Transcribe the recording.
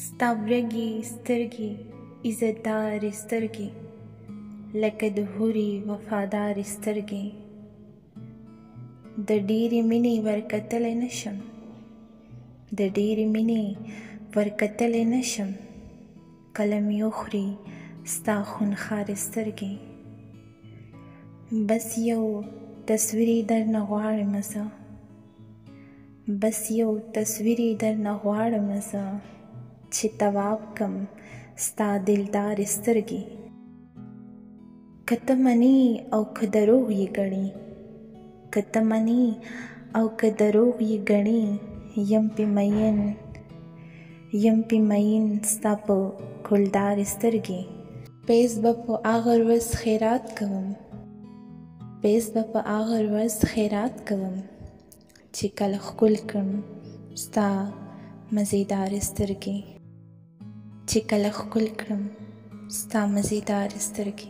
ستا ورږې سترګې عزتدارې سترګې لکه د حورې وفادارې سترګې د ډېرې مینې ورکتلی نشم د ډېرې مینې ورکتلی نشم کله مې وخوري ستا خونخوارې سترګې بس یو تصویر یې درنه غواړمه زه بس یو تصویر یې درنه غواړمه زه چې تواب کم ستا دلدارې سترګې که ته منې او که دروغ یې ګڼې که ته منې او که دروغ یې ګڼې یم پې مین ستا په ګلدارې سترګې پیز به په هغه ورځ خیرات کوم پیز به په هغه ورځ خیرات کوم چې کله ښکل کړم ستا مزېدارې سترګې چې کله ښکل کړم ستا مزېدارې سترګې